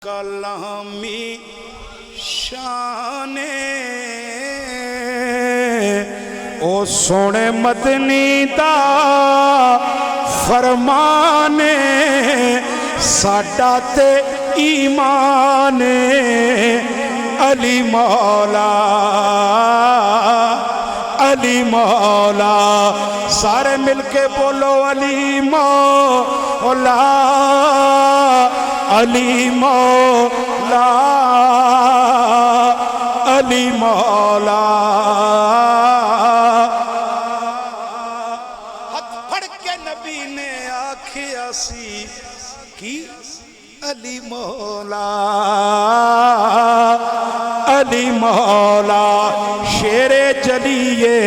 کلامی شان او سونے مدنی دا فرمانے ساڈا تے ایمان علی مولا علی مولا سارے مل کے بولو علی مولا علی مولا علی مولا ہاتھ پھڑ کے نبی نے آکھیا سی کی علی مولا علی مولا شیر جلیے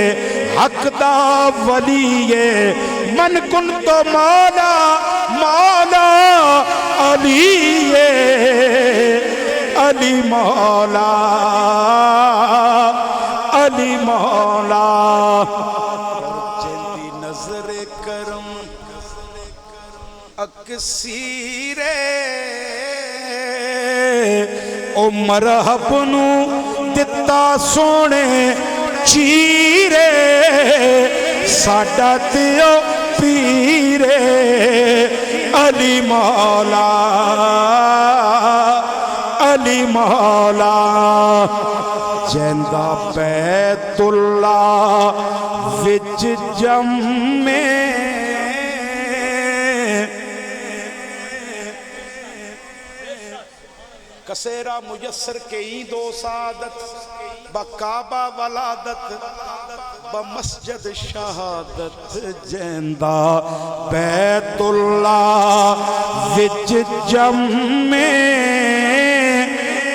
حق دا ولیے من کن تو مولا مولا علیے علی مولا علی مولا جلدی نظر کرم اکسیرے او مرحب نو دتا سونے چیرے ساڈا تیو پیرے علی مولا علی مولا جیندہ بیت اللہ وچ جمے کسیرہ میسر کے عید و سعادت بکعبہ ولادت بمسجد شہادت جیندہ بیت اللہ وچ جمے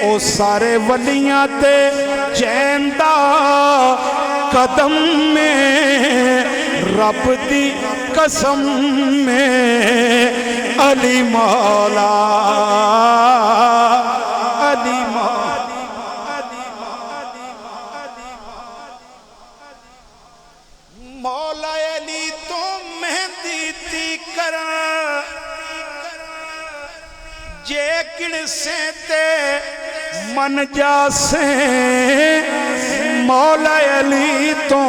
او سارے ولیاں تے جیندہ قدم میں رب دی قسم میں علی مولا علی مولا علی تو مہندی تی کرن جے کن سے تے من جاسے مولا علی تو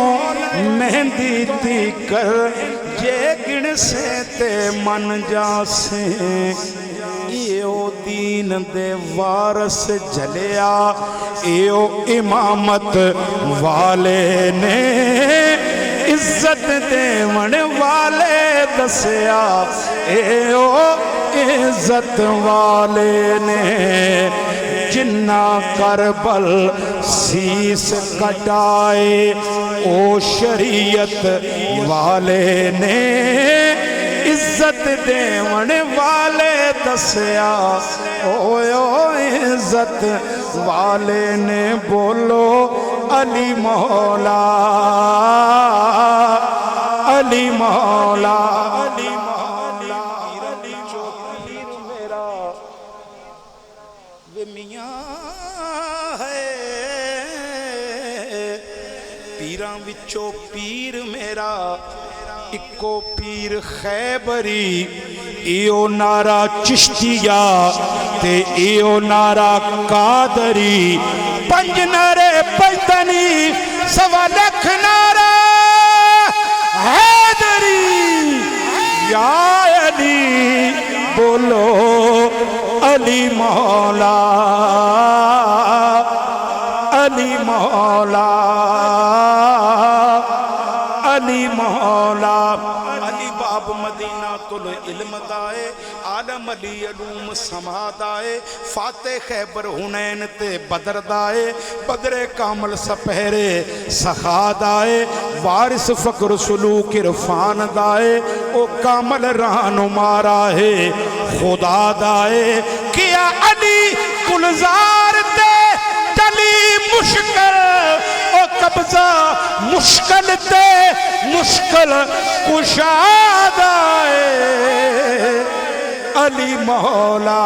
مہندی تی کر جے کن سے تے من جاسے ایو دین دے وارس جلیا ایو امامت والے نے عزت دیون والے دسیا ایو عزت والے نے جنہ کربل سیس کٹائے او شریعت والے نے عزت دیون والے دسیا او عزت والے نے بولو علی مولا علی مولا علی مولا جو پیر میرا وہ میاں ہے پیراں وچوں پیر میرا اکو پیر خیبری ایو نارا چشتیا تے ایو نارا قادری پنج نارے پجتنی سوا لکھ نارا حیدری یا علی بولو علی مولا علی مولا علی مولا علی باب مدینہ تل علم دائے عالم علی علوم سما دائے فاتح خیبر حنین تے بدر دائے بدر کامل سپہرے سخا دائے وارث فقر سلوک عرفان دائے او کامل رہنما راہے خدا دائے کیا علی گلزار تے چلی مشکل او قبضہ مشکل تے مشکل کشاد آئے علی مولا